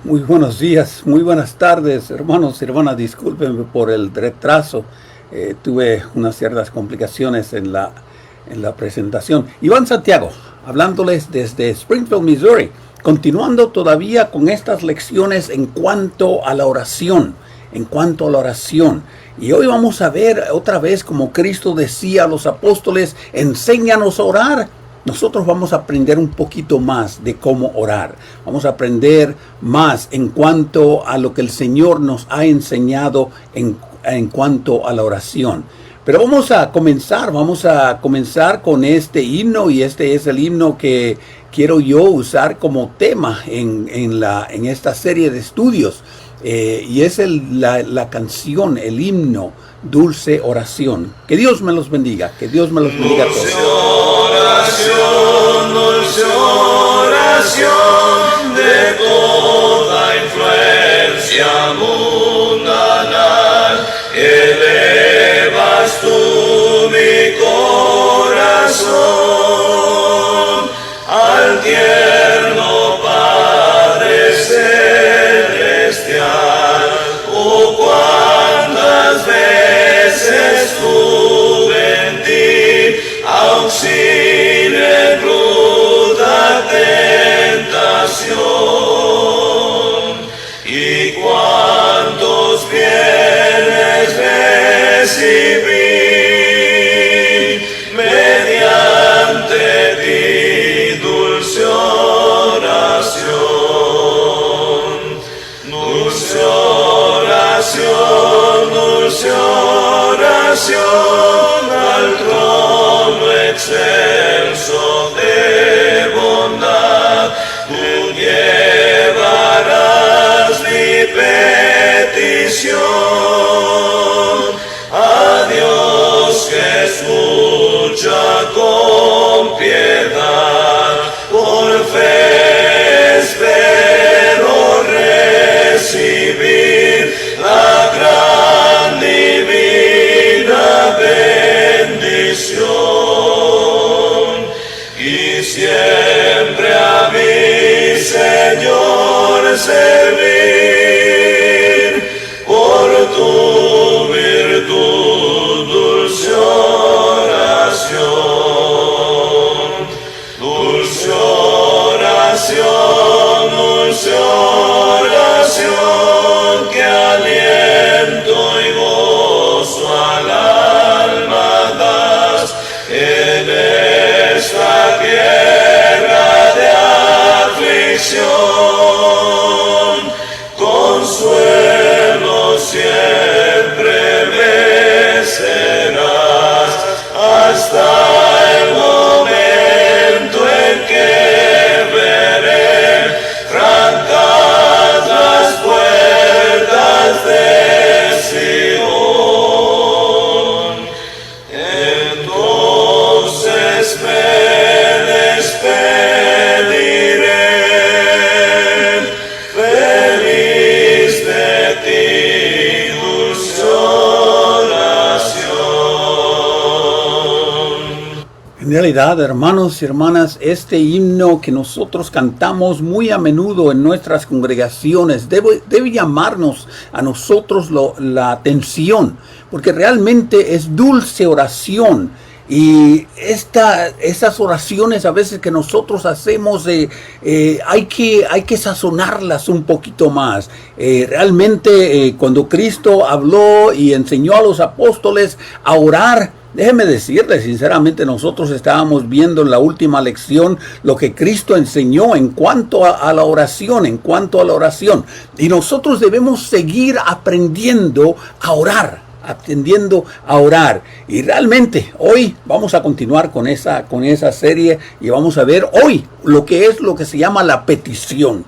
Muy buenos días, muy buenas tardes, hermanos y hermanas. Discúlpenme por el retraso. Tuve unas ciertas complicaciones en la presentación. Iván Santiago, hablándoles desde Springfield, Missouri, continuando todavía con estas lecciones en cuanto a la oración. Y hoy vamos a ver otra vez, como Cristo decía a los apóstoles, enséñanos a orar. Nosotros vamos a aprender un poquito más de cómo orar. Vamos a aprender más en cuanto a lo que el Señor nos ha enseñado en cuanto a la oración. Pero vamos a comenzar con este himno, y este es el himno que quiero yo usar como tema en esta serie de estudios. Y es la canción, el himno, Dulce Oración. Que Dios me los bendiga, que Dios me los bendiga a todos. Dulce oración de toda influencia mundanal, elevas tú mi corazón al tierno Padre celestial. Oh, cuántas veces tuve en ti auxilio en ruda tentación, y cuántos bienes recibí mediante ti, dulce oración, dulce oración, dulce oración, al trono excelso de bondad, tú llevarás mi petición a Dios que escucha con piedad. Por fe espero recibir la gran divina bendición, y siempre a mi Señor servir por tu virtud, dulce oración, dulce oración, dulce oración, que aliento y gozo al alma das en esta tierra de aflicción. Consuelo siempre me serás hasta el momento en que veré francas las puertas de Sion. Entonces me despediré feliz de ti, dulce oración. En realidad, hermanos y hermanas, este himno que nosotros cantamos muy a menudo en nuestras congregaciones debe llamarnos a nosotros la atención, porque realmente es dulce oración. Y esas oraciones a veces que nosotros hacemos, hay que sazonarlas un poquito más. Realmente cuando Cristo habló y enseñó a los apóstoles a orar, déjeme decirles, sinceramente, nosotros estábamos viendo en la última lección lo que Cristo enseñó en cuanto a la oración, Y nosotros debemos seguir aprendiendo a orar. Y realmente hoy vamos a continuar con esa serie, y vamos a ver hoy lo que se llama la petición.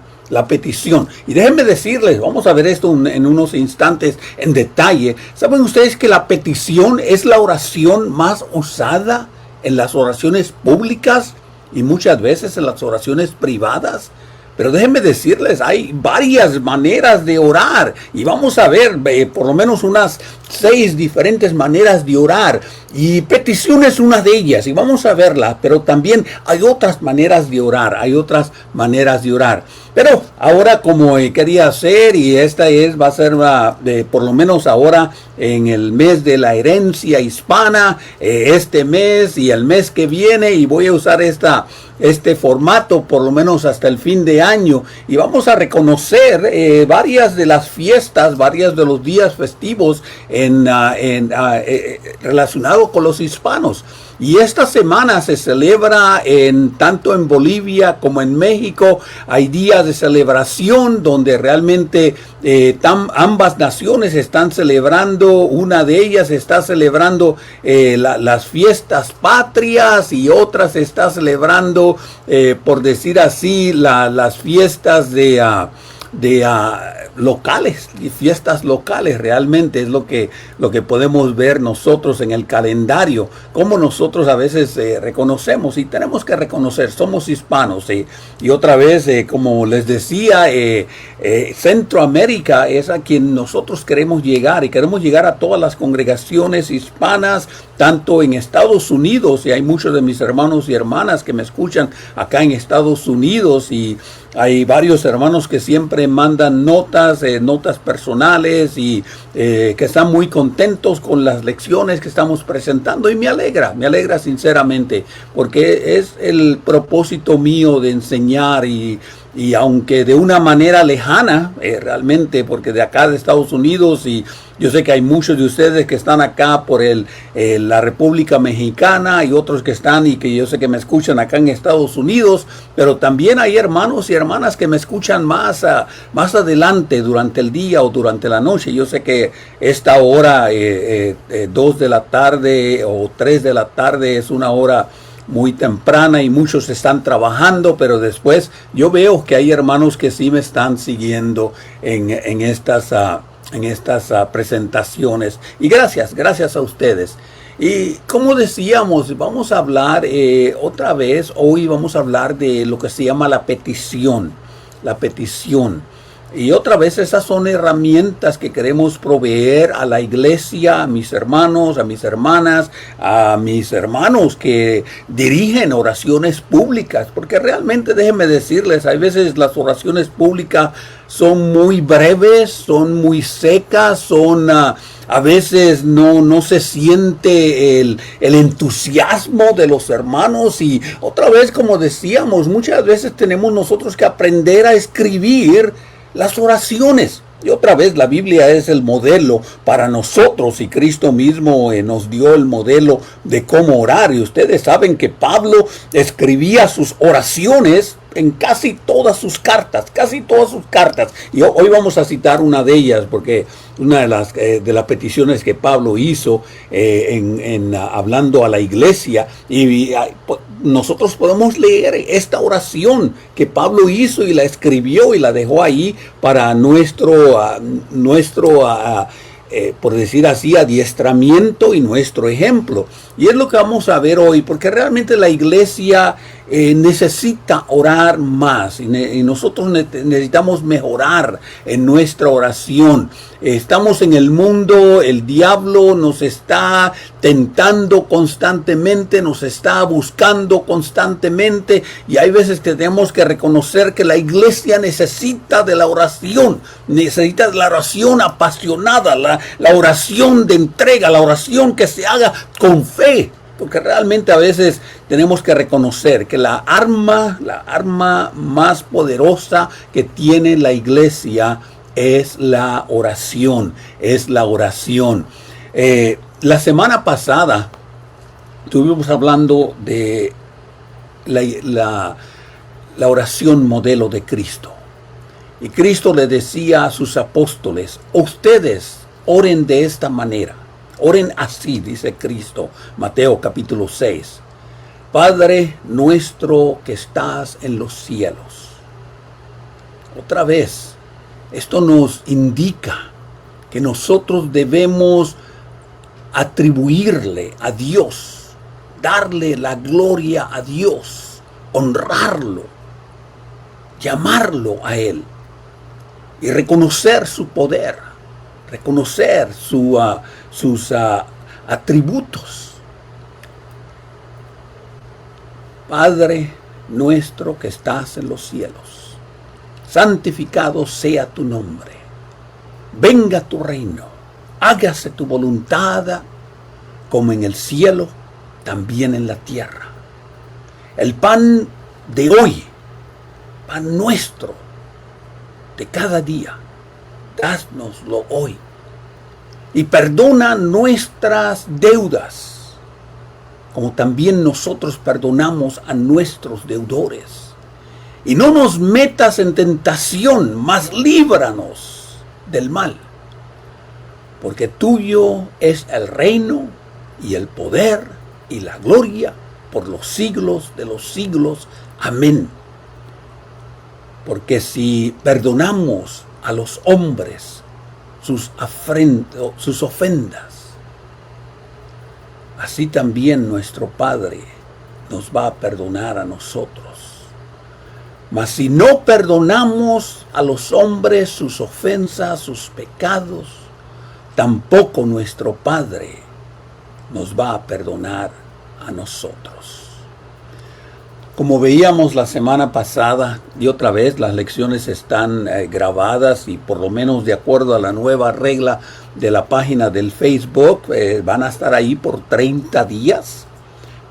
Y déjenme decirles, vamos a ver esto en unos instantes en detalle. ¿Saben ustedes que la petición es la oración más usada en las oraciones públicas y muchas veces en las oraciones privadas? Pero déjenme decirles, hay varias maneras de orar, y vamos a ver por lo menos unas 6 diferentes maneras de orar. Y petición es una de ellas, y vamos a verla, pero también hay otras maneras de orar, Pero ahora, como quería hacer, y esta va a ser por lo menos ahora en el mes de la herencia hispana, este mes y el mes que viene, y voy a usar este formato por lo menos hasta el fin de año, y vamos a reconocer varias de las fiestas, varios de los días festivos relacionados con los hispanos. Y esta semana se celebra tanto en Bolivia como en México. Hay días de celebración donde realmente ambas naciones están celebrando. Una de ellas está celebrando las fiestas patrias, y otras está celebrando, por decir así, las fiestas locales, y fiestas locales. Realmente es lo que podemos ver nosotros en el calendario, como nosotros a veces reconocemos, y tenemos que reconocer, somos hispanos, y otra vez, como les decía, Centroamérica es a quien nosotros queremos llegar, y queremos llegar a todas las congregaciones hispanas, tanto en Estados Unidos, y hay muchos de mis hermanos y hermanas que me escuchan acá en Estados Unidos, y hay varios hermanos que siempre mandan notas personales, y que están muy contentos con las lecciones que estamos presentando, y me alegra sinceramente, porque es el propósito mío de enseñar, y aunque de una manera lejana, realmente, porque de acá de Estados Unidos, y yo sé que hay muchos de ustedes que están acá por la República Mexicana, y otros que están y que yo sé que me escuchan acá en Estados Unidos, pero también hay hermanos y hermanas que me escuchan más adelante durante el día o durante la noche. Yo sé que esta hora, 2 de la tarde o 3 de la tarde, es una hora muy temprana y muchos están trabajando, pero después yo veo que hay hermanos que sí me están siguiendo en estas presentaciones, y gracias a ustedes. Y como decíamos, vamos a hablar otra vez, hoy vamos a hablar de lo que se llama la petición. Y otra vez, esas son herramientas que queremos proveer a la iglesia, a mis hermanos, a mis hermanas, a mis hermanos que dirigen oraciones públicas. Porque realmente, déjenme decirles, hay veces las oraciones públicas son muy breves, son muy secas, a veces no se siente el entusiasmo de los hermanos. Y otra vez, como decíamos, muchas veces tenemos nosotros que aprender a escribir las oraciones. Y otra vez, la Biblia es el modelo para nosotros, y Cristo mismo nos dio el modelo de cómo orar. Y ustedes saben que Pablo escribía sus oraciones en casi todas sus cartas. Y hoy vamos a citar una de ellas, porque una de las peticiones que Pablo hizo hablando a la iglesia, y nosotros podemos leer esta oración que Pablo hizo y la escribió y la dejó ahí para nuestro por decir así, adiestramiento y nuestro ejemplo. Y es lo que vamos a ver hoy, porque realmente la iglesia necesita orar más, y nosotros necesitamos mejorar en nuestra oración. Estamos en el mundo, el diablo nos está tentando constantemente, nos está buscando constantemente, y hay veces que tenemos que reconocer que la iglesia necesita de la oración, necesita de la oración apasionada, la oración de entrega, la oración que se haga con fe. Porque realmente a veces tenemos que reconocer que la arma más poderosa que tiene la iglesia es la oración, La semana pasada estuvimos hablando de la oración modelo de Cristo. Y Cristo le decía a sus apóstoles: ustedes oren de esta manera. Oren así, dice Cristo, Mateo capítulo 6. Padre nuestro que estás en los cielos. Otra vez, esto nos indica que nosotros debemos atribuirle a Dios, darle la gloria a Dios, honrarlo, llamarlo a Él y reconocer su poder, reconocer sus atributos. Padre nuestro que estás en los cielos, santificado sea tu nombre. Venga tu reino, hágase tu voluntad como en el cielo, también en la tierra. El pan de hoy, pan nuestro de cada día, dásnoslo hoy. Y perdona nuestras deudas, como también nosotros perdonamos a nuestros deudores. Y no nos metas en tentación, mas líbranos del mal. Porque tuyo es el reino y el poder y la gloria por los siglos de los siglos. Amén. Porque si perdonamos a los hombres sus ofendas, así también nuestro Padre nos va a perdonar a nosotros. Mas si no perdonamos a los hombres sus ofensas, sus pecados, tampoco nuestro Padre nos va a perdonar a nosotros. Como veíamos la semana pasada, y otra vez las lecciones están grabadas y por lo menos de acuerdo a la nueva regla de la página del Facebook, van a estar ahí por 30 días.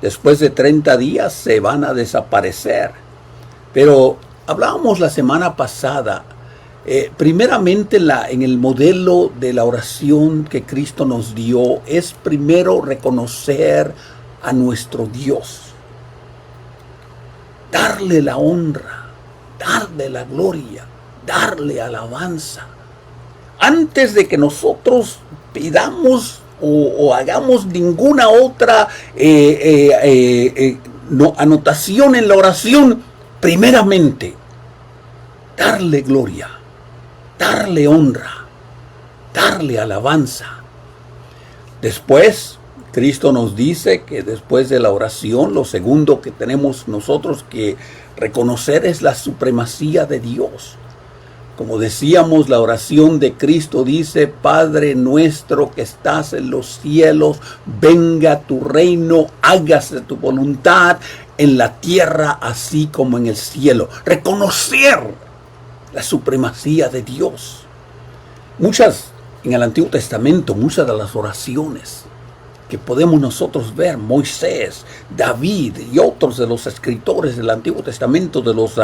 Después de 30 días se van a desaparecer. Pero hablábamos la semana pasada, primeramente en el modelo de la oración que Cristo nos dio, es primero reconocer a nuestro Dios. Darle la honra, darle la gloria, darle alabanza. Antes de que nosotros pidamos o hagamos ninguna otra anotación en la oración, primeramente, darle gloria, darle honra, darle alabanza. Después, Cristo nos dice que después de la oración, lo segundo que tenemos nosotros que reconocer es la supremacía de Dios. Como decíamos, la oración de Cristo dice: Padre nuestro que estás en los cielos, venga tu reino, hágase tu voluntad en la tierra así como en el cielo. Reconocer la supremacía de Dios. En el Antiguo Testamento, muchas de las oraciones que podemos nosotros ver, Moisés, David y otros de los escritores del Antiguo Testamento, de los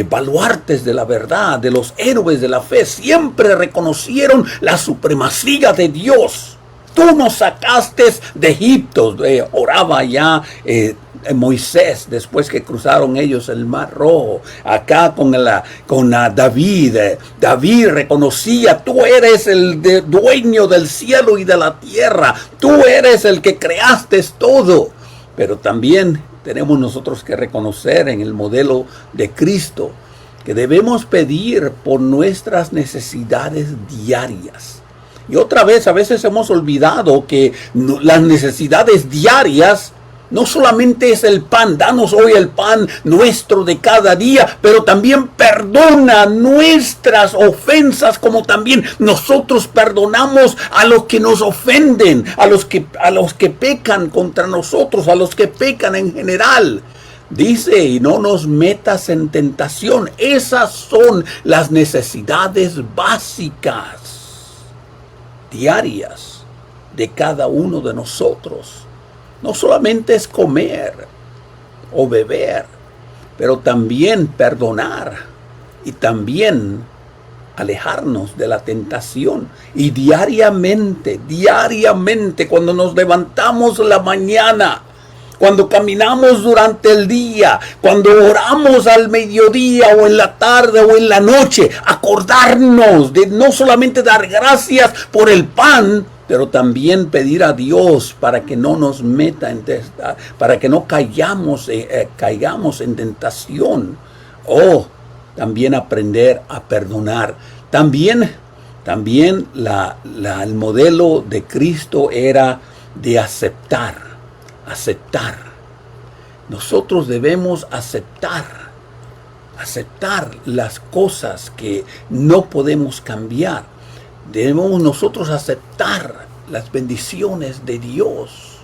baluartes de la verdad, de los héroes de la fe, siempre reconocieron la supremacía de Dios. Tú nos sacaste de Egipto, oraba ya Moisés después que cruzaron ellos el Mar Rojo. Acá con David, David reconocía: tú eres el dueño del cielo y de la tierra, tú eres el que creaste todo. Pero también tenemos nosotros que reconocer en el modelo de Cristo que debemos pedir por nuestras necesidades diarias. Y otra vez, a veces hemos olvidado que las necesidades diarias no solamente es el pan, danos hoy el pan nuestro de cada día, pero también perdona nuestras ofensas, como también nosotros perdonamos a los que nos ofenden, a los que pecan contra nosotros, a los que pecan en general. Dice: y no nos metas en tentación. Esas son las necesidades básicas, diarias, de cada uno de nosotros. No solamente es comer o beber, pero también perdonar y también alejarnos de la tentación. Y diariamente, cuando nos levantamos en la mañana, cuando caminamos durante el día, cuando oramos al mediodía o en la tarde o en la noche, acordarnos de no solamente dar gracias por el pan, pero también pedir a Dios para que no nos meta para que no caigamos en tentación. También aprender a perdonar. También el modelo de Cristo era de aceptar. Nosotros debemos aceptar las cosas que no podemos cambiar. Debemos nosotros aceptar las bendiciones de Dios.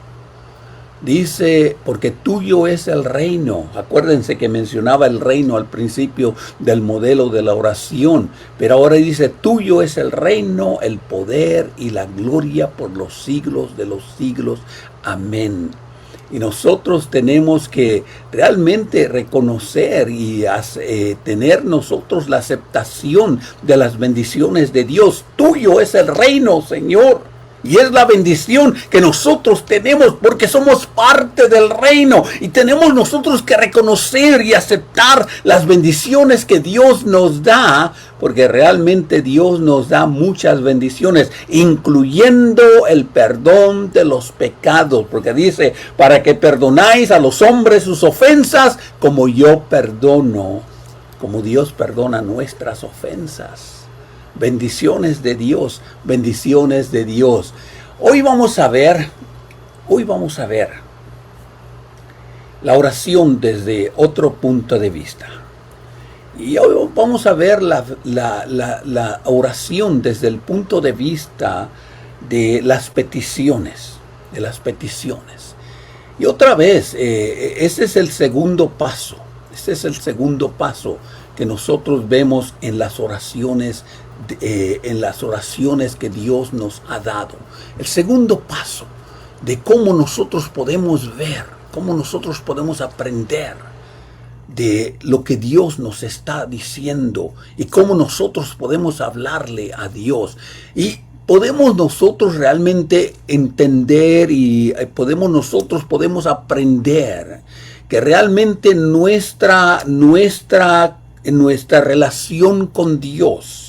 Dice, porque tuyo es el reino. Acuérdense que mencionaba el reino al principio del modelo de la oración. Pero ahora dice, tuyo es el reino, el poder y la gloria por los siglos de los siglos. Amén. Y nosotros tenemos que realmente reconocer y tener nosotros la aceptación de las bendiciones de Dios. Tuyo es el reino, Señor. Y es la bendición que nosotros tenemos porque somos parte del reino. Y tenemos nosotros que reconocer y aceptar las bendiciones que Dios nos da. Porque realmente Dios nos da muchas bendiciones, incluyendo el perdón de los pecados. Porque dice, para que perdonáis a los hombres sus ofensas, como yo perdono, como Dios perdona nuestras ofensas. Bendiciones de Dios, bendiciones de Dios. Hoy vamos a ver la oración desde otro punto de vista. Y hoy vamos a ver la oración desde el punto de vista de las peticiones, Y otra vez, ese es el segundo paso. Este es el segundo paso que nosotros vemos en las oraciones que Dios nos ha dado. El segundo paso de cómo nosotros podemos ver, cómo nosotros podemos aprender de lo que Dios nos está diciendo y cómo nosotros podemos hablarle a Dios. Y podemos nosotros realmente entender y podemos aprender que realmente nuestra relación con Dios,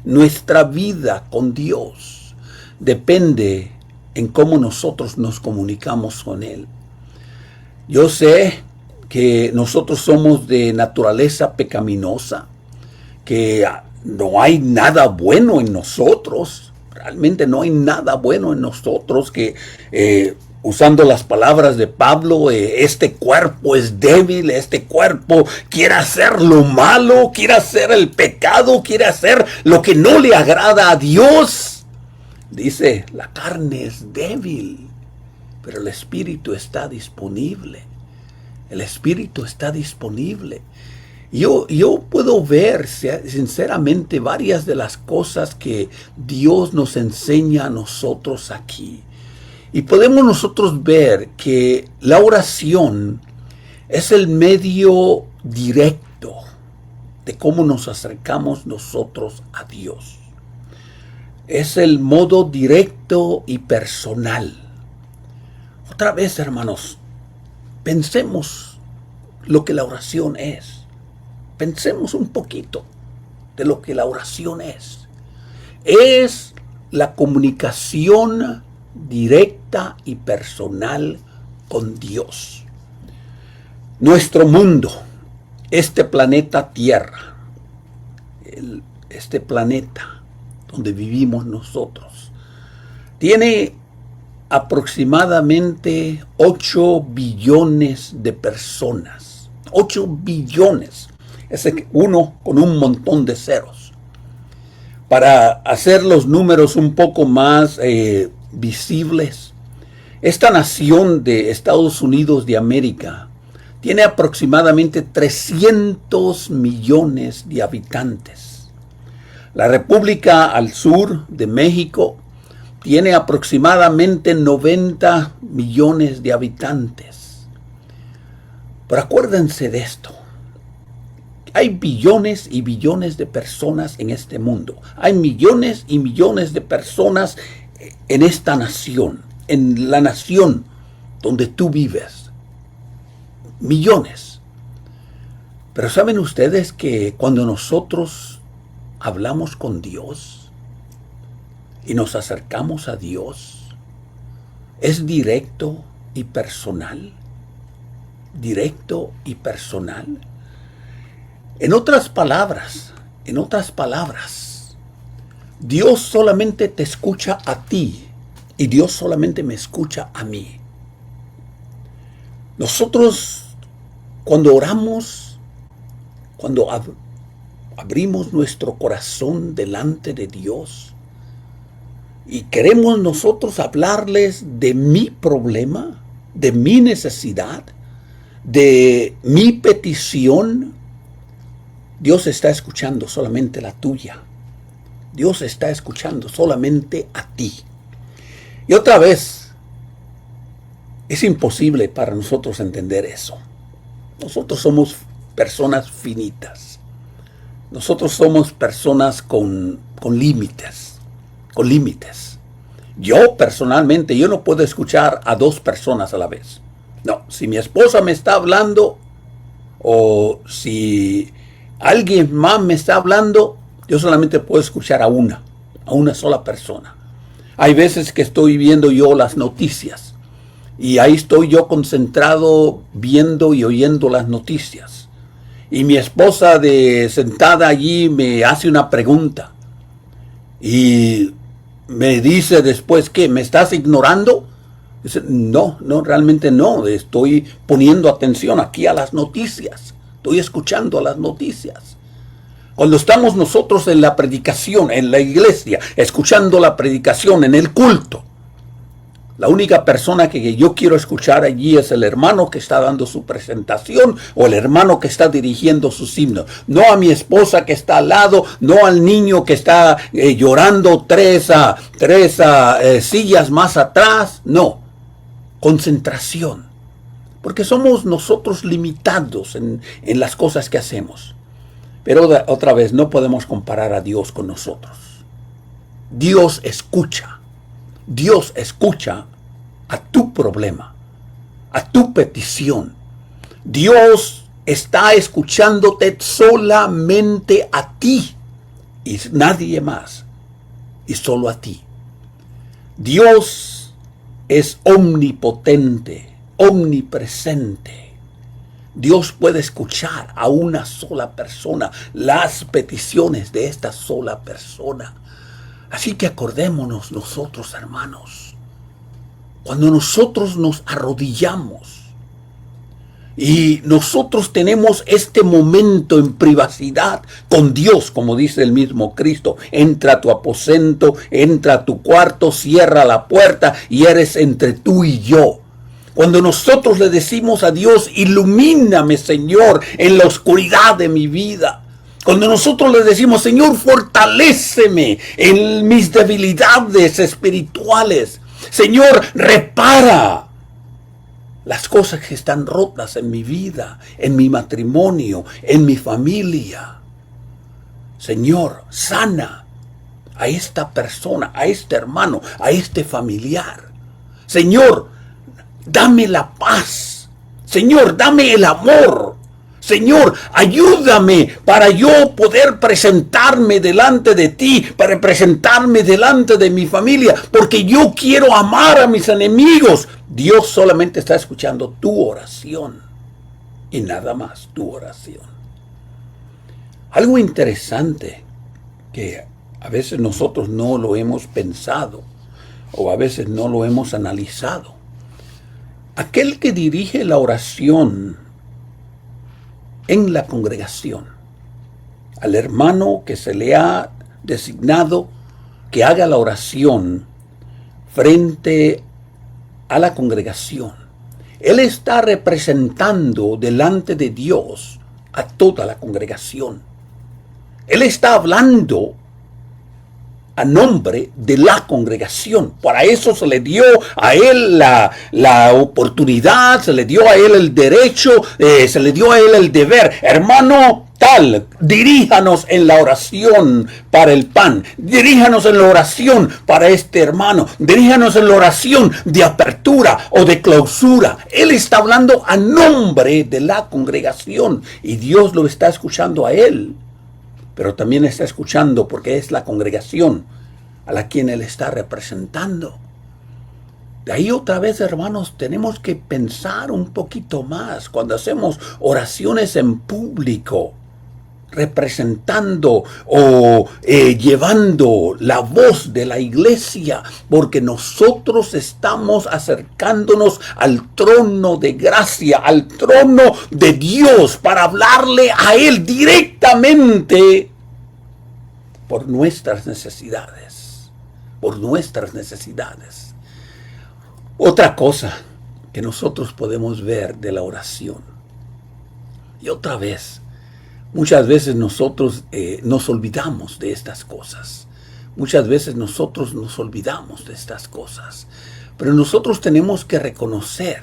nuestra vida con Dios, depende en cómo nosotros nos comunicamos con Él. Yo sé que nosotros somos de naturaleza pecaminosa, que no hay nada bueno en nosotros, realmente no hay nada bueno en nosotros, que usando las palabras de Pablo, este cuerpo es débil, este cuerpo quiere hacer lo malo, quiere hacer el pecado, quiere hacer lo que no le agrada a Dios. Dice, la carne es débil, pero el espíritu está disponible. El espíritu está disponible. Yo puedo ver sinceramente varias de las cosas que Dios nos enseña a nosotros aquí. Y podemos nosotros ver que la oración es el medio directo de cómo nos acercamos nosotros a Dios. Es el modo directo y personal. Otra vez, hermanos, pensemos lo que la oración es. Pensemos un poquito de lo que la oración es. Es la comunicación directa y personal con Dios. Nuestro mundo, este planeta Tierra, este planeta donde vivimos nosotros, tiene aproximadamente 8 billones de personas. 8 billones. Es uno con un montón de ceros. Para hacer los números un poco más visibles, esta nación de Estados Unidos de América tiene aproximadamente 300 millones de habitantes. La República al sur de México tiene aproximadamente 90 millones de habitantes. Pero acuérdense de esto. Hay billones y billones de personas en este mundo. Hay millones y millones de personas en esta nación, en la nación donde tú vives. Millones. Pero ¿saben ustedes que cuando nosotros hablamos con Dios y nos acercamos a Dios, es directo y personal? Directo y personal. En otras palabras, Dios solamente te escucha a ti y Dios solamente me escucha a mí. Nosotros, cuando oramos, cuando abrimos nuestro corazón delante de Dios y queremos nosotros hablarles de mi problema, de mi necesidad, de mi petición, Dios está escuchando solamente la tuya. Dios está escuchando solamente a ti. Y otra vez, es imposible para nosotros entender eso. Nosotros somos personas finitas. Nosotros somos personas con límites. Con límites. Yo personalmente, yo no puedo escuchar a dos personas a la vez. No, si mi esposa me está hablando o si alguien más me está hablando, yo solamente puedo escuchar a una sola persona. Hay veces que estoy viendo yo las noticias y ahí estoy yo concentrado viendo y oyendo las noticias. Y mi esposa sentada allí me hace una pregunta y me dice después, ¿qué? ¿Me estás ignorando? Dice, no, realmente no. Estoy poniendo atención aquí a las noticias. Estoy escuchando a las noticias. Cuando estamos nosotros en la predicación, en la iglesia, escuchando la predicación, en el culto, la única persona que yo quiero escuchar allí es el hermano que está dando su presentación o el hermano que está dirigiendo sus himnos. No a mi esposa que está al lado, no al niño que está llorando tres sillas más atrás. No, concentración. Porque somos nosotros limitados en las cosas que hacemos. Pero otra vez, no podemos comparar a Dios con nosotros. Dios escucha. Dios escucha a tu problema, a tu petición. Dios está escuchándote solamente a ti y nadie más, y solo a ti. Dios es omnipotente, omnipresente. Dios puede escuchar a una sola persona las peticiones de esta sola persona. Así que acordémonos nosotros, hermanos, cuando nosotros nos arrodillamos y nosotros tenemos este momento en privacidad con Dios, como dice el mismo Cristo, entra a tu aposento, entra a tu cuarto, cierra la puerta y eres entre tú y yo. Cuando nosotros le decimos a Dios, ilumíname, Señor, en la oscuridad de mi vida. Cuando nosotros le decimos, Señor, fortaléceme en mis debilidades espirituales. Señor, repara las cosas que están rotas en mi vida, en mi matrimonio, en mi familia. Señor, sana a esta persona, a este hermano, a este familiar. Señor, dame la paz. Señor, dame el amor. Señor, ayúdame para yo poder presentarme delante de ti, para presentarme delante de mi familia, porque yo quiero amar a mis enemigos. Dios solamente está escuchando tu oración y nada más tu oración. Algo interesante que a veces nosotros no lo hemos pensado o a veces no lo hemos analizado. Aquel que dirige la oración en la congregación, al hermano que se le ha designado que haga la oración frente a la congregación, él está representando delante de Dios a toda la congregación. Él está hablando a nombre de la congregación. Para eso se le dio a él la oportunidad, se le dio a él el derecho, se le dio a él el deber. Hermano tal, diríjanos en la oración para el pan. Diríjanos en la oración para este hermano. Diríjanos en la oración de apertura o de clausura. Él está hablando a nombre de la congregación y Dios lo está escuchando a él. Pero también está escuchando porque es la congregación a la quien él está representando. De ahí otra vez, hermanos, tenemos que pensar un poquito más cuando hacemos oraciones en público, representando o llevando la voz de la iglesia, porque nosotros estamos acercándonos al trono de gracia, al trono de Dios, para hablarle a Él directamente por nuestras necesidades, por nuestras necesidades. Otra cosa que nosotros podemos ver de la oración. Y otra vez, muchas veces nosotros nos olvidamos de estas cosas. Muchas veces nosotros nos olvidamos de estas cosas. Pero nosotros tenemos que reconocer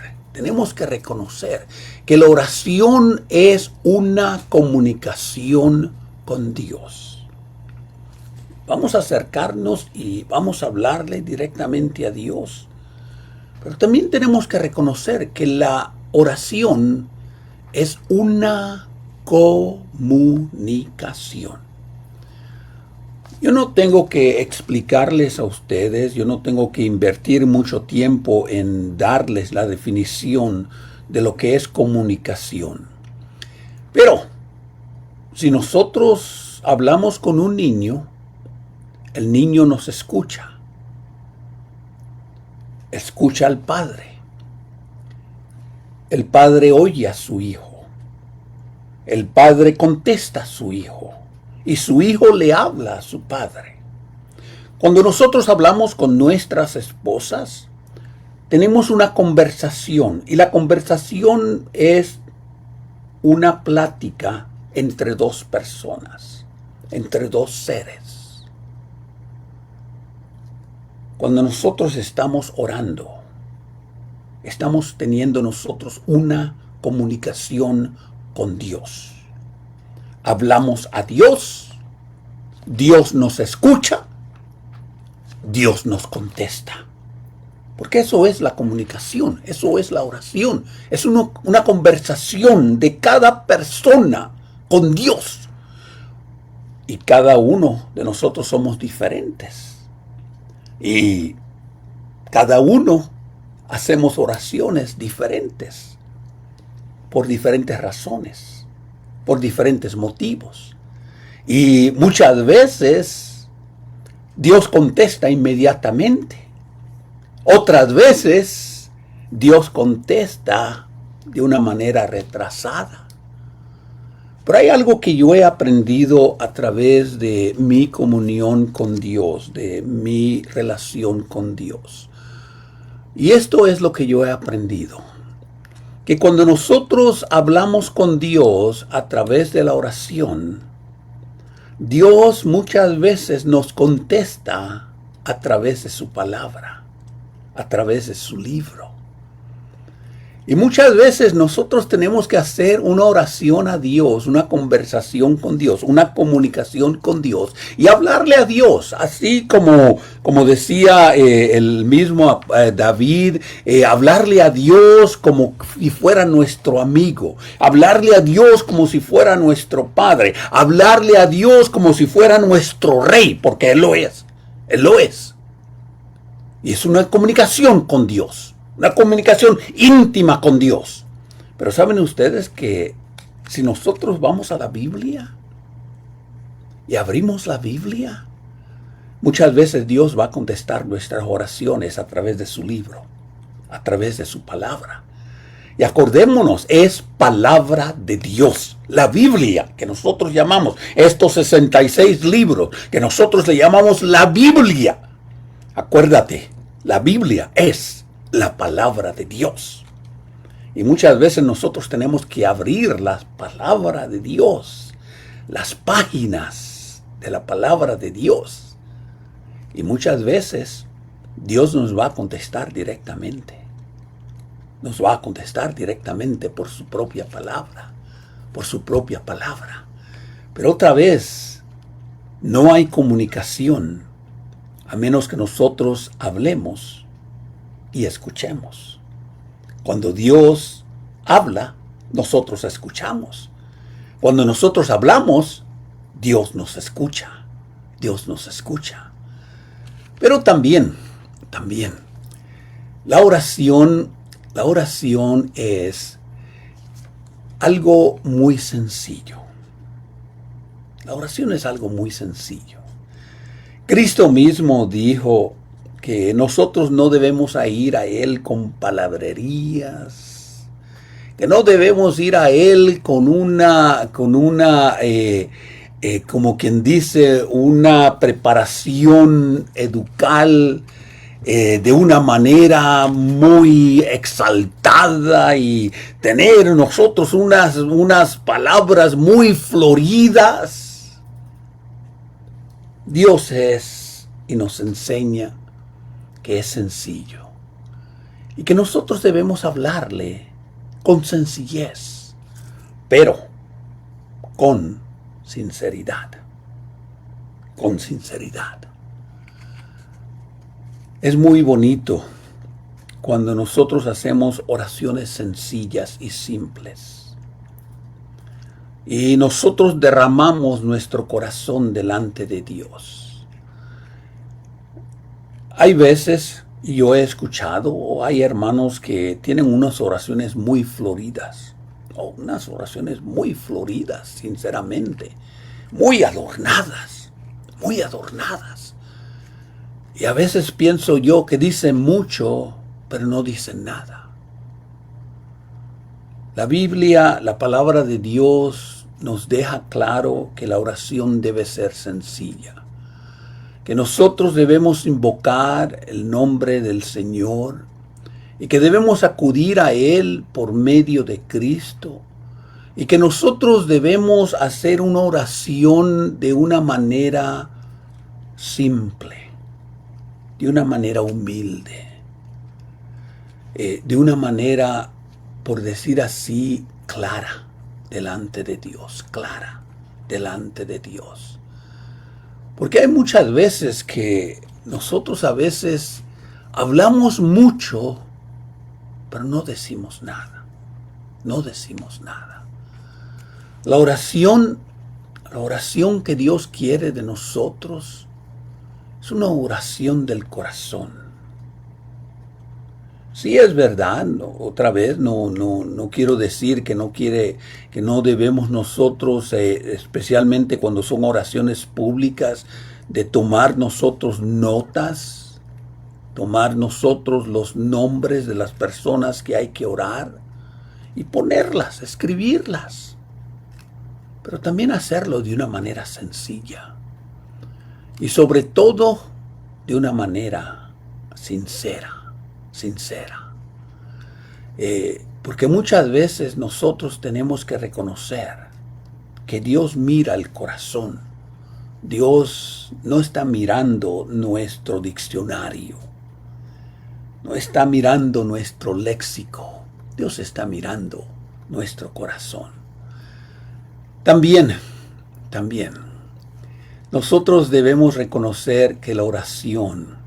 que la oración es una comunicación con Dios. Vamos a acercarnos y vamos a hablarle directamente a Dios. Pero también tenemos que reconocer que la oración es una comunicación. Yo no tengo que explicarles a ustedes, yo no tengo que invertir mucho tiempo en darles la definición de lo que es comunicación. Pero, si nosotros hablamos con un niño, el niño nos escucha. Escucha al padre. El padre oye a su hijo. El padre contesta a su hijo. Y su hijo le habla a su padre. Cuando nosotros hablamos con nuestras esposas, tenemos una conversación. Y la conversación es una plática entre dos personas, entre dos seres. Cuando nosotros estamos orando, estamos teniendo nosotros una comunicación con Dios. Hablamos a Dios, Dios nos escucha, Dios nos contesta. Porque eso es la comunicación, eso es la oración. Es una conversación de cada persona con Dios. Y cada uno de nosotros somos diferentes. Y cada uno hacemos oraciones diferentes por diferentes razones, por diferentes motivos. Y muchas veces Dios contesta inmediatamente. Otras veces Dios contesta de una manera retrasada. Pero hay algo que yo he aprendido a través de mi comunión con Dios, de mi relación con Dios. Y esto es lo que yo he aprendido. Que cuando nosotros hablamos con Dios a través de la oración, Dios muchas veces nos contesta a través de su palabra, a través de su libro. Y muchas veces nosotros tenemos que hacer una oración a Dios, una conversación con Dios, una comunicación con Dios y hablarle a Dios, así como decía el mismo David, hablarle a Dios como si fuera nuestro amigo, hablarle a Dios como si fuera nuestro padre, hablarle a Dios como si fuera nuestro rey, porque Él lo es, Él lo es. Y es una comunicación con Dios. Una comunicación íntima con Dios. Pero ¿saben ustedes que si nosotros vamos a la Biblia y abrimos la Biblia, muchas veces Dios va a contestar nuestras oraciones a través de su libro, a través de su palabra? Y acordémonos, es palabra de Dios. La Biblia, que nosotros llamamos, estos 66 libros, que nosotros le llamamos la Biblia. Acuérdate, la Biblia es la palabra de Dios. Y muchas veces nosotros tenemos que abrir la palabra de Dios, las páginas de la palabra de Dios. Y muchas veces Dios nos va a contestar directamente. Nos va a contestar directamente por su propia palabra, por su propia palabra. Pero otra vez, no hay comunicación a menos que nosotros hablemos y escuchemos. Cuando Dios habla, nosotros escuchamos. Cuando nosotros hablamos, Dios nos escucha. Dios nos escucha. Pero también, la oración es algo muy sencillo. La oración es algo muy sencillo. Cristo mismo dijo que nosotros no debemos ir a Él con palabrerías, que no debemos ir a Él con una como quien dice, una preparación educal, de una manera muy exaltada y tener nosotros unas palabras muy floridas. Dios es y nos enseña que es sencillo y que nosotros debemos hablarle con sencillez, pero con sinceridad. Con sinceridad. Es muy bonito cuando nosotros hacemos oraciones sencillas y simples. Y nosotros derramamos nuestro corazón delante de Dios. Hay veces, y yo he escuchado, o hay hermanos que tienen unas oraciones muy floridas. O unas oraciones muy floridas, sinceramente. Muy adornadas. Muy adornadas. Y a veces pienso yo que dicen mucho, pero no dicen nada. La Biblia, la palabra de Dios, nos deja claro que la oración debe ser sencilla. Que nosotros debemos invocar el nombre del Señor y que debemos acudir a Él por medio de Cristo. Y que nosotros debemos hacer una oración de una manera simple. De una manera humilde, de una manera, por decir así, clara delante de Dios, clara delante de Dios. Porque hay muchas veces que nosotros a veces hablamos mucho, pero no decimos nada, no decimos nada. La oración que Dios quiere de nosotros es una oración del corazón. Sí, es verdad, otra vez no quiero decir que no debemos nosotros, especialmente cuando son oraciones públicas, de tomar nosotros notas, tomar nosotros los nombres de las personas que hay que orar y ponerlas, escribirlas, pero también hacerlo de una manera sencilla. Y sobre todo, de una manera sincera. Porque muchas veces nosotros tenemos que reconocer que Dios mira el corazón. Dios no está mirando nuestro diccionario. No está mirando nuestro léxico. Dios está mirando nuestro corazón. También, nosotros debemos reconocer que la oración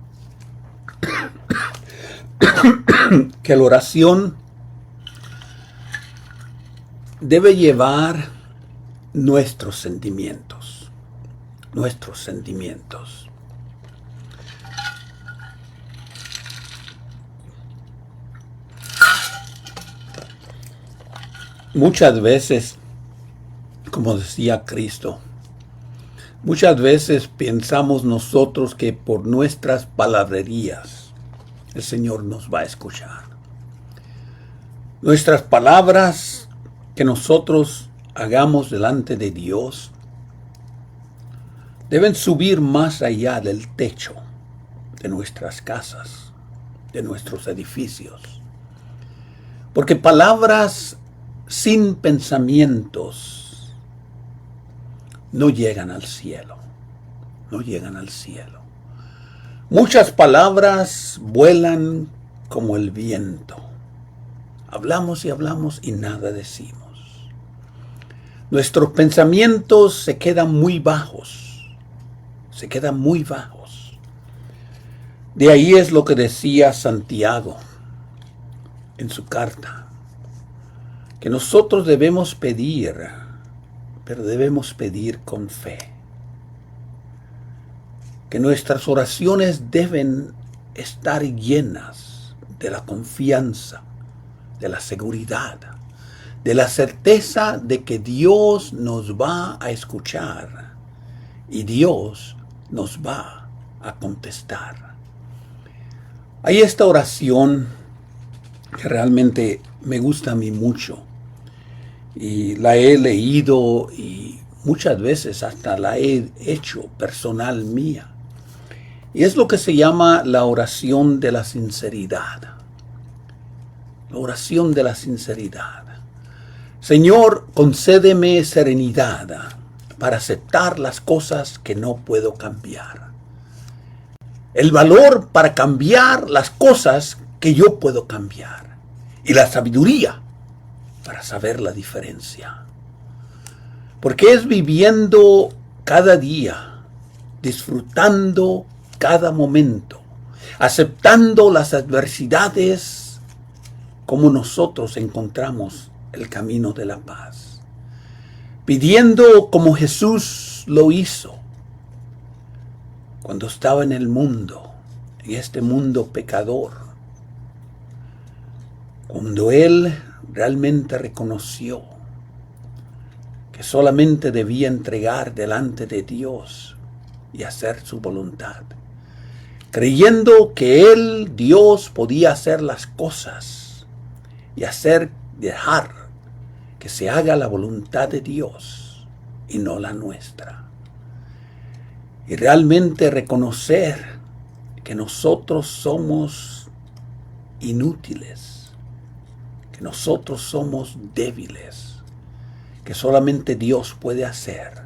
debe llevar nuestros sentimientos. Muchas veces, como decía Cristo, muchas veces pensamos nosotros que por nuestras palabrerías el Señor nos va a escuchar. Nuestras palabras que nosotros hagamos delante de Dios deben subir más allá del techo de nuestras casas, de nuestros edificios. Porque palabras sin pensamientos no llegan al cielo. Muchas palabras vuelan como el viento. Hablamos y hablamos y nada decimos. Nuestros pensamientos se quedan muy bajos. De ahí es lo que decía Santiago en su carta, que nosotros debemos pedir, pero debemos pedir con fe. Que nuestras oraciones deben estar llenas de la confianza, de la seguridad, de la certeza de que Dios nos va a escuchar y Dios nos va a contestar. Hay esta oración que realmente me gusta a mí mucho y la he leído y muchas veces hasta la he hecho personal mía. Y es lo que se llama la oración de la sinceridad. La oración de la sinceridad. Señor, concédeme serenidad para aceptar las cosas que no puedo cambiar. El valor para cambiar las cosas que yo puedo cambiar. Y la sabiduría para saber la diferencia. Porque es viviendo cada día, disfrutando cada momento, aceptando las adversidades como nosotros encontramos el camino de la paz. Pidiendo como Jesús lo hizo cuando estaba en el mundo, en este mundo pecador. Cuando Él realmente reconoció que solamente debía entregar delante de Dios y hacer su voluntad. Creyendo que Él, Dios, podía hacer las cosas y dejar que se haga la voluntad de Dios y no la nuestra. Y realmente reconocer que nosotros somos inútiles, que nosotros somos débiles, que solamente Dios puede hacer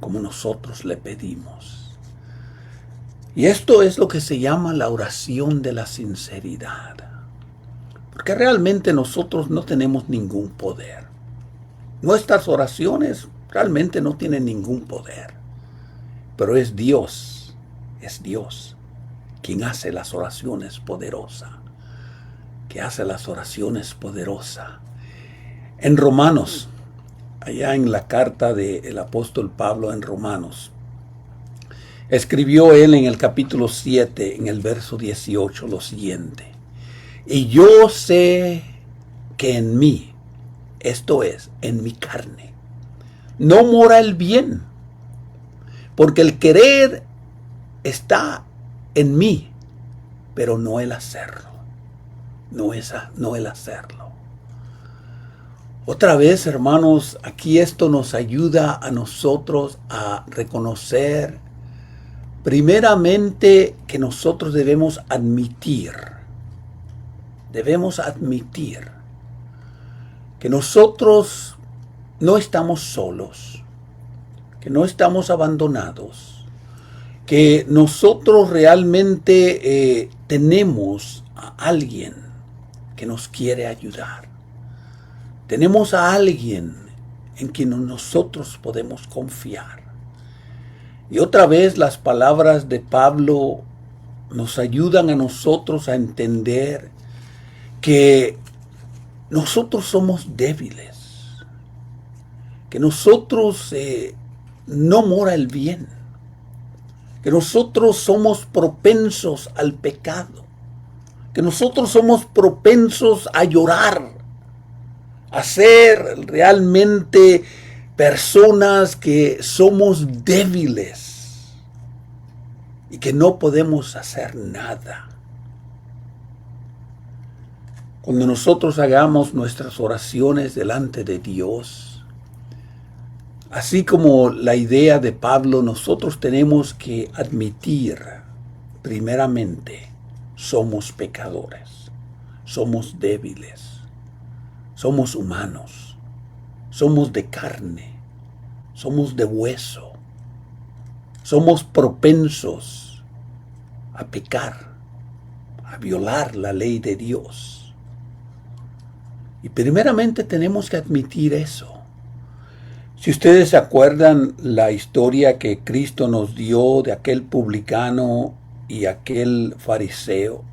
como nosotros le pedimos. Y esto es lo que se llama la oración de la sinceridad. Porque realmente nosotros no tenemos ningún poder. Nuestras oraciones realmente no tienen ningún poder. Pero es Dios quien hace las oraciones poderosas. Que hace las oraciones poderosas. En Romanos, allá en la carta del apóstol Pablo en Romanos, escribió él en el capítulo 7, en el verso 18, lo siguiente. Y yo sé que en mí, esto es, en mi carne, no mora el bien, porque el querer está en mí, pero no el hacerlo. No el hacerlo. Otra vez, hermanos, aquí esto nos ayuda a nosotros a reconocer primeramente que nosotros debemos admitir que nosotros no estamos solos, que no estamos abandonados, que nosotros realmente tenemos a alguien que nos quiere ayudar. Tenemos a alguien en quien nosotros podemos confiar. Y otra vez las palabras de Pablo nos ayudan a nosotros a entender que nosotros somos débiles, que nosotros no mora el bien, que nosotros somos propensos al pecado, que nosotros somos propensos a llorar, a ser realmente personas que somos débiles y que no podemos hacer nada. Cuando nosotros hagamos nuestras oraciones delante de Dios, así como la idea de Pablo, nosotros tenemos que admitir, primeramente, somos pecadores, somos débiles, somos humanos, somos de carne, somos de hueso, somos propensos a pecar, a violar la ley de Dios. Y primeramente tenemos que admitir eso. Si ustedes se acuerdan la historia que Cristo nos dio de aquel publicano y aquel fariseo,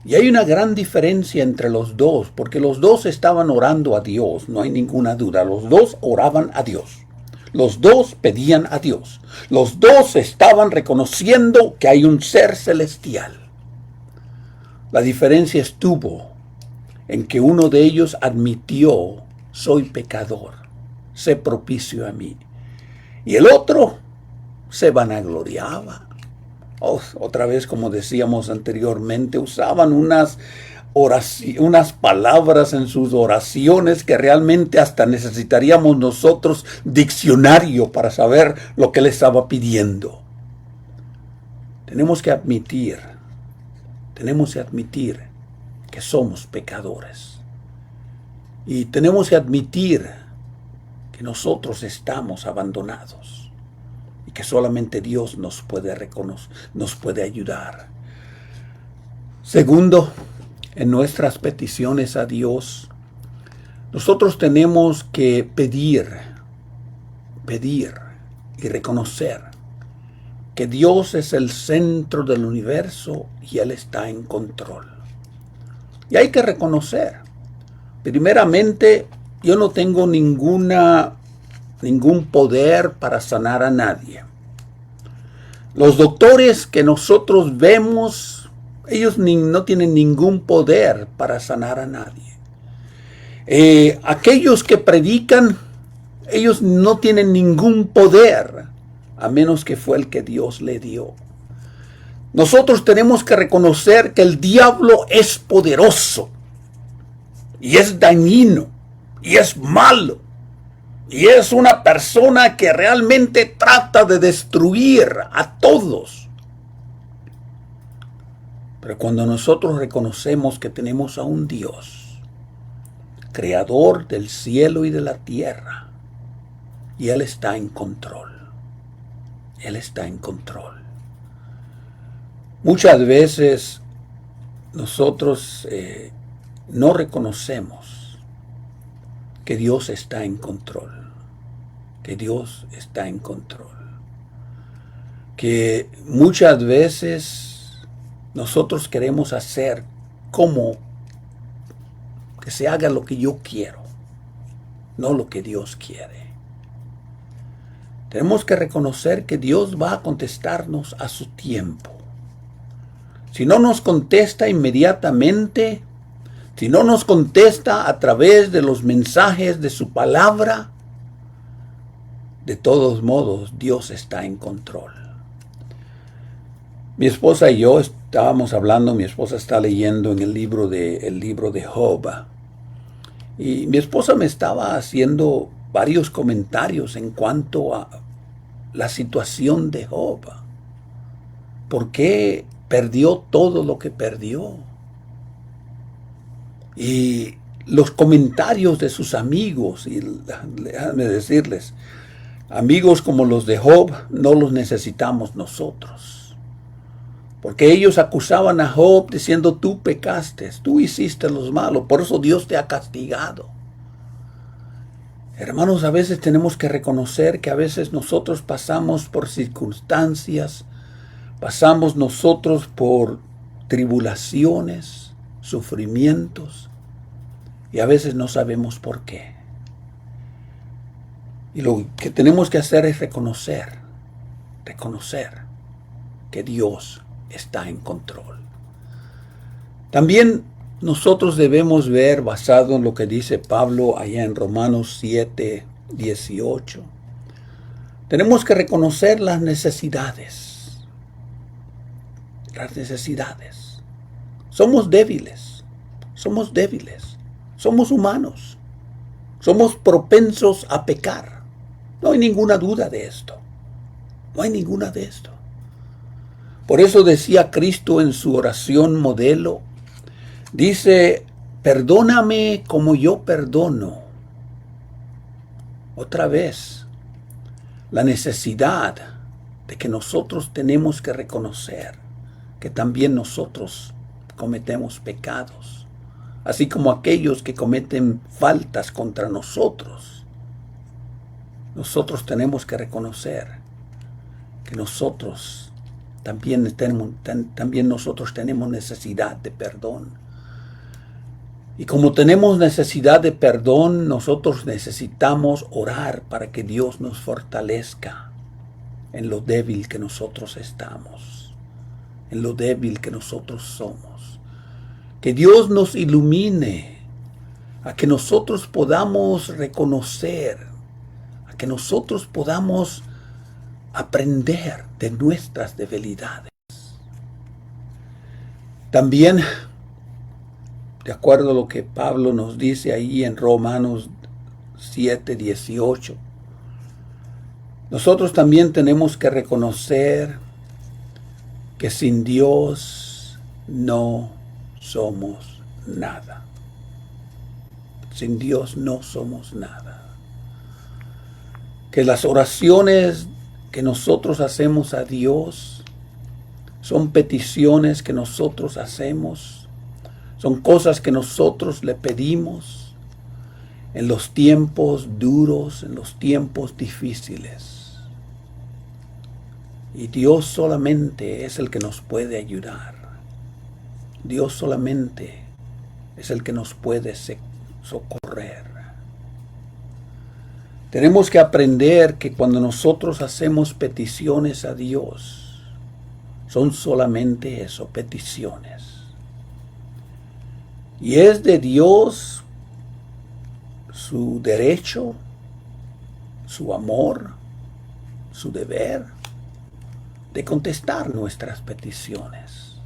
y hay una gran diferencia entre los dos, porque los dos estaban orando a Dios, no hay ninguna duda. Los dos oraban a Dios. Los dos pedían a Dios. Los dos estaban reconociendo que hay un ser celestial. La diferencia estuvo en que uno de ellos admitió, soy pecador, sé propicio a mí. Y el otro se vanagloriaba. Otra vez, como decíamos anteriormente, usaban unas palabras en sus oraciones que realmente hasta necesitaríamos nosotros diccionario para saber lo que le estaba pidiendo. tenemos que admitir que somos pecadores. Y tenemos que admitir que nosotros estamos abandonados y que solamente Dios nos puede reconocer, nos puede ayudar. Segundo, en nuestras peticiones a Dios, nosotros tenemos que pedir y reconocer que Dios es el centro del universo y Él está en control. Y hay que reconocer, primeramente, yo no tengo ningún poder para sanar a nadie. Los doctores que nosotros vemos, ellos no tienen ningún poder para sanar a nadie. Aquellos que predican, ellos no tienen ningún poder, a menos que fue el que Dios le dio. Nosotros tenemos que reconocer que el diablo es poderoso, y es dañino, y es malo, y es una persona que realmente trata de destruir a todos. Pero cuando nosotros reconocemos que tenemos a un Dios, creador del cielo y de la tierra, y Él está en control. Él está en control. Muchas veces nosotros no reconocemos que Dios está en control. Que Dios está en control. Que muchas veces nosotros queremos hacer como que se haga lo que yo quiero, no lo que Dios quiere. Tenemos que reconocer que Dios va a contestarnos a su tiempo. Si no nos contesta inmediatamente, si no nos contesta a través de los mensajes de su palabra, de todos modos, Dios está en control. Mi esposa y yo estábamos hablando, mi esposa está leyendo en el libro de Job. Y mi esposa me estaba haciendo varios comentarios en cuanto a la situación de Job. ¿Por qué perdió todo lo que perdió? Y los comentarios de sus amigos, y déjame decirles, amigos como los de Job no los necesitamos nosotros. Porque ellos acusaban a Job diciendo, tú pecaste, tú hiciste los malos, por eso Dios te ha castigado. Hermanos, a veces tenemos que reconocer que a veces nosotros pasamos por circunstancias, pasamos nosotros por tribulaciones, sufrimientos, y a veces no sabemos por qué. Y lo que tenemos que hacer es reconocer que Dios está en control. También nosotros debemos ver, basado en lo que dice Pablo allá en Romanos 7, 18, tenemos que reconocer las necesidades. Las necesidades. Somos débiles, somos humanos, somos propensos a pecar. No hay ninguna duda de esto. Por eso decía Cristo en su oración modelo, dice, perdóname como yo perdono. Otra vez, la necesidad de que nosotros tenemos que reconocer que también nosotros cometemos pecados, así como aquellos que cometen faltas contra nosotros. Nosotros tenemos que reconocer que nosotros también nosotros tenemos necesidad de perdón. Y como tenemos necesidad de perdón, nosotros necesitamos orar para que Dios nos fortalezca en lo débil que nosotros estamos, en lo débil que nosotros somos. Que Dios nos ilumine a que nosotros podamos reconocer, a que nosotros podamos aprender de nuestras debilidades. También, de acuerdo a lo que Pablo nos dice ahí en Romanos 7, 18, nosotros también tenemos que reconocer que sin Dios no somos nada. Sin Dios no somos nada. Que las oraciones que nosotros hacemos a Dios son peticiones que nosotros hacemos, son cosas que nosotros le pedimos en los tiempos duros, en los tiempos difíciles. Y Dios solamente es el que nos puede ayudar. Dios solamente es el que nos puede socorrer. Tenemos que aprender que cuando nosotros hacemos peticiones a Dios, son solamente eso, peticiones. Y es de Dios su derecho, su amor, su deber de contestar nuestras peticiones.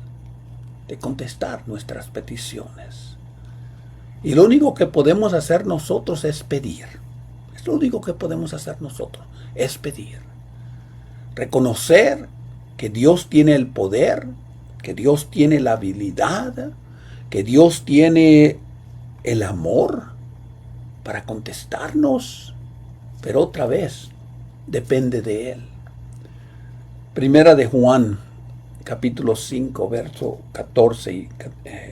De contestar nuestras peticiones. Y lo único que podemos hacer nosotros es pedir. Es lo único que podemos hacer nosotros, es pedir. Reconocer que Dios tiene el poder, que Dios tiene la habilidad, que Dios tiene el amor para contestarnos, pero otra vez depende de Él. Primera de Juan, capítulo 5, verso 14,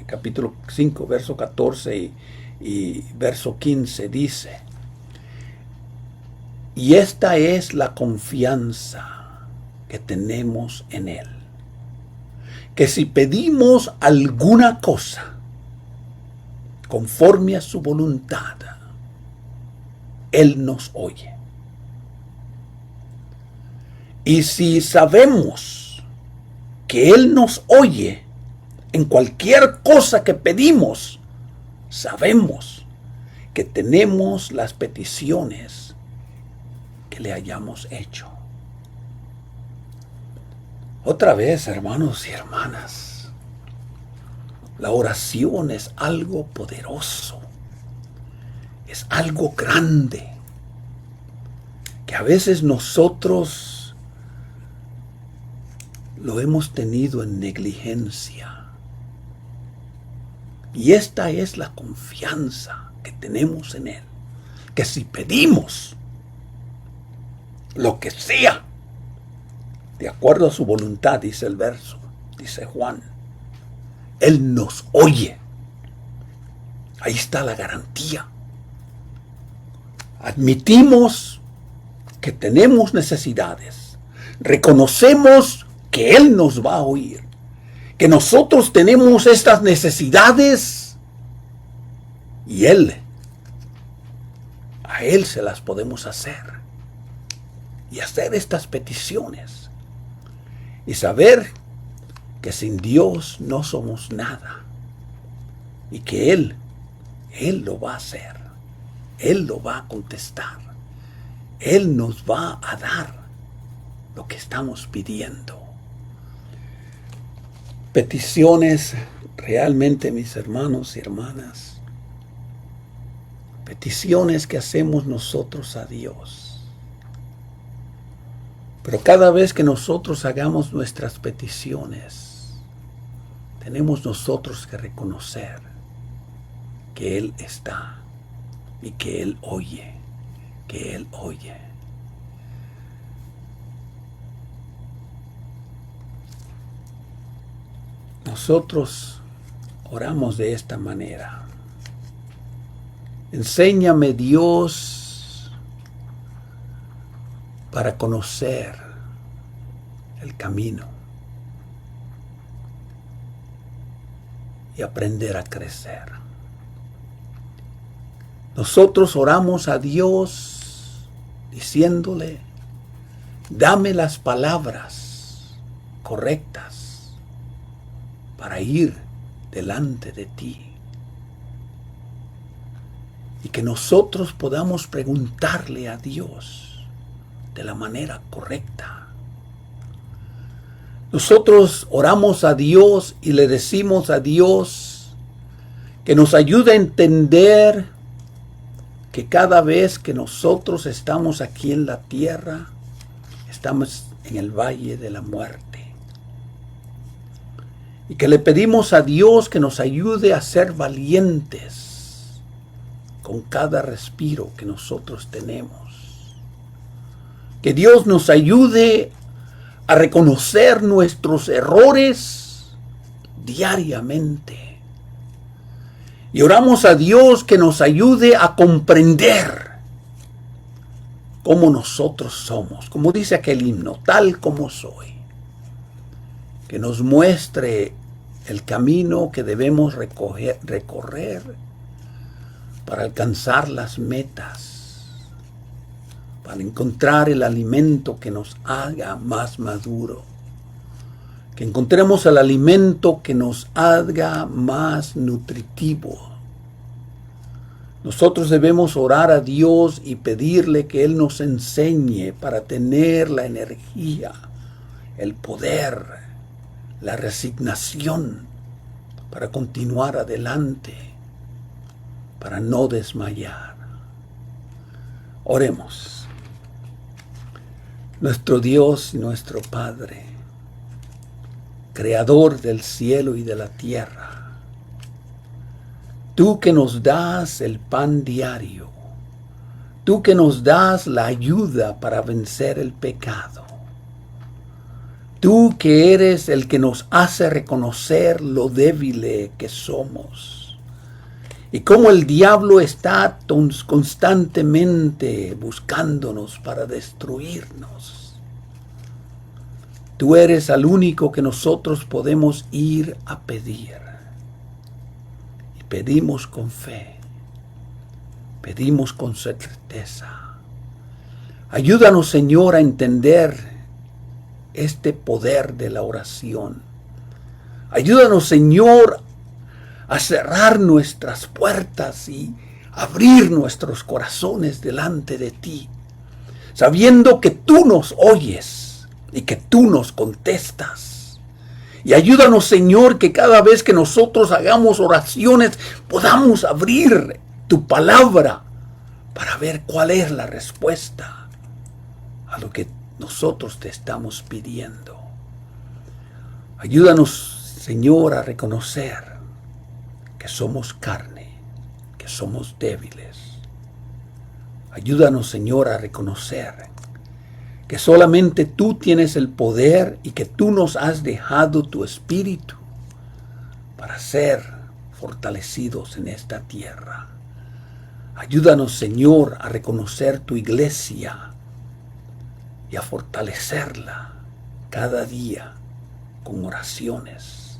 capítulo 5, verso 14 y verso 15 dice: y esta es la confianza que tenemos en Él, que si pedimos alguna cosa conforme a su voluntad, Él nos oye. Y si sabemos que Él nos oye en cualquier cosa que pedimos, sabemos que tenemos las peticiones que le hayamos hecho. Otra vez, hermanos y hermanas, la oración es algo poderoso, es algo grande, que a veces nosotros lo hemos tenido en negligencia. Y esta es la confianza que tenemos en Él, que si pedimos lo que sea, de acuerdo a su voluntad, dice el verso, dice Juan, Él nos oye. Ahí está la garantía. Admitimos que tenemos necesidades. Reconocemos que Él nos va a oír. Que nosotros tenemos estas necesidades y a Él se las podemos hacer. Y hacer estas peticiones. Y saber que sin Dios no somos nada. Y que Él lo va a hacer. Él lo va a contestar. Él nos va a dar lo que estamos pidiendo. Peticiones realmente, mis hermanos y hermanas. Peticiones que hacemos nosotros a Dios. Pero cada vez que nosotros hagamos nuestras peticiones, tenemos nosotros que reconocer que Él está y que Él oye, que Él oye. Nosotros oramos de esta manera. Enséñame, Dios, para conocer el camino y aprender a crecer. Nosotros oramos a Dios diciéndole: dame las palabras correctas para ir delante de ti. Y que nosotros podamos preguntarle a Dios de la manera correcta. Nosotros oramos a Dios y le decimos a Dios que nos ayude a entender que cada vez que nosotros estamos aquí en la tierra, estamos en el valle de la muerte. y que le pedimos a Dios que nos ayude a ser valientes con cada respiro que nosotros tenemos. Que Dios nos ayude a reconocer nuestros errores diariamente. Y oramos a Dios que nos ayude a comprender cómo nosotros somos, como dice aquel himno, tal como soy. Que nos muestre el camino que debemos recorrer para alcanzar las metas, para encontrar el alimento que nos haga más maduro, que encontremos el alimento que nos haga más nutritivo. Nosotros debemos orar a Dios y pedirle que Él nos enseñe para tener la energía, el poder, la resignación para continuar adelante, para no desmayar. Oremos. Nuestro Dios y nuestro Padre, Creador del cielo y de la tierra, tú que nos das el pan diario, tú que nos das la ayuda para vencer el pecado, tú que eres el que nos hace reconocer lo débil que somos y cómo el diablo está constantemente buscándonos para destruirnos. Tú eres el único que nosotros podemos ir a pedir. Y pedimos con fe, pedimos con certeza. Ayúdanos, Señor, a entender este poder de la oración. Ayúdanos, Señor, a cerrar nuestras puertas y abrir nuestros corazones delante de ti, sabiendo que tú nos oyes y que tú nos contestas. Y ayúdanos, Señor, que cada vez que nosotros hagamos oraciones podamos abrir tu palabra para ver cuál es la respuesta a lo que nosotros te estamos pidiendo. Ayúdanos, Señor, a reconocer que somos carne, que somos débiles. Ayúdanos, Señor, a reconocer que solamente tú tienes el poder y que tú nos has dejado tu espíritu para ser fortalecidos en esta tierra. Ayúdanos, Señor, a reconocer tu iglesia y a fortalecerla cada día con oraciones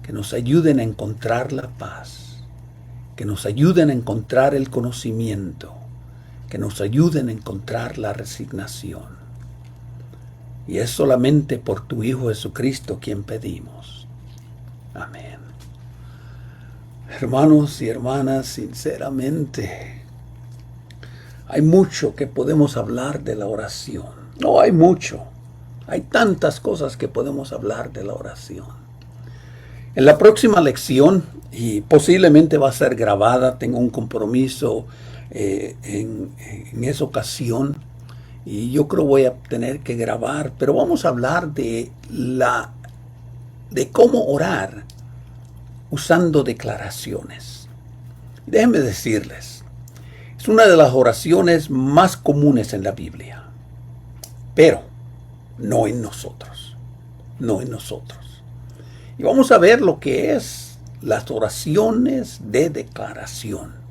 que nos ayuden a encontrar la paz, que nos ayuden a encontrar el conocimiento, que nos ayuden a encontrar la resignación. Y es solamente por tu Hijo Jesucristo quien pedimos. Amén. Hermanos y hermanas, sinceramente, hay mucho que podemos hablar de la oración. No, hay mucho. Hay tantas cosas que podemos hablar de la oración. En la próxima lección, y posiblemente va a ser grabada, tengo un compromiso en esa ocasión y yo creo voy a tener que grabar, pero vamos a hablar de cómo orar usando declaraciones. Déjenme decirles, es una de las oraciones más comunes en la Biblia, pero no en nosotros, y vamos a ver lo que es las oraciones de declaración.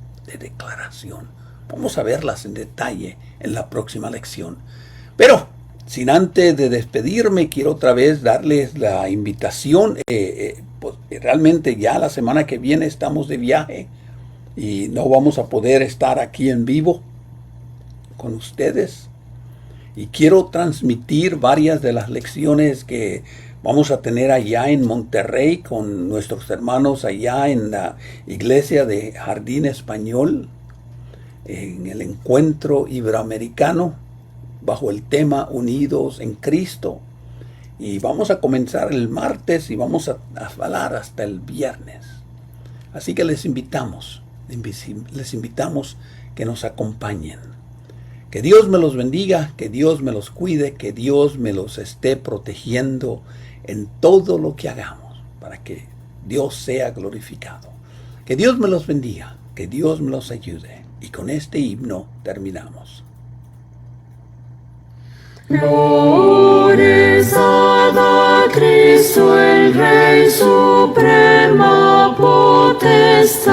Vamos a verlas en detalle en la próxima lección. Pero, sin antes de despedirme, quiero otra vez darles la invitación. Pues, realmente ya la semana que viene estamos de viaje y no vamos a poder estar aquí en vivo con ustedes. Y quiero transmitir varias de las lecciones que vamos a tener allá en Monterrey con nuestros hermanos allá en la iglesia de Jardín Español, en el encuentro iberoamericano, bajo el tema Unidos en Cristo. Y vamos a comenzar el martes y vamos a hablar hasta el viernes. Así que les invitamos que nos acompañen, Que Dios me los bendiga, que Dios me los cuide, que Dios me los esté protegiendo en todo lo que hagamos, para que Dios sea glorificado. Que Dios me los bendiga, que Dios me los ayude. Y con este himno terminamos. Glorificad a Cristo el Rey, suprema potestad,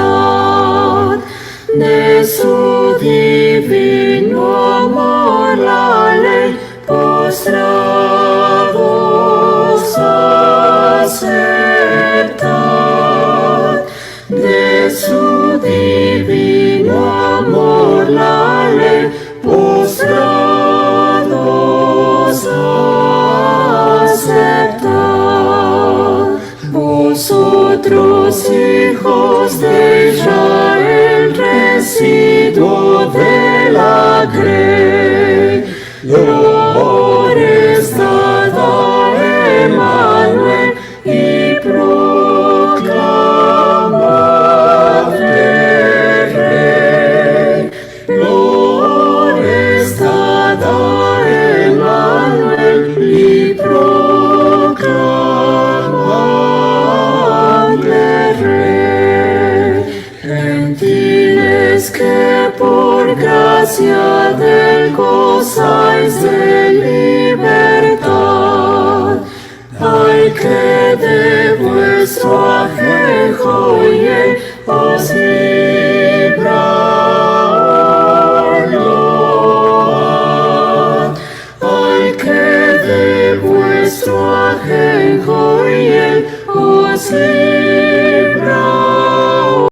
de su divino amor la ley postrados aceptad, de su divino amor la ley postrados aceptad. Vosotros, hijos de Israel, residuo de la grey, glorificad a Emmanuel y proclamadle Rey. Glorificad a Emmanuel y proclamadle Rey. Gentiles que por gracia del gozáis de libertad, al que de vuestro ajejo os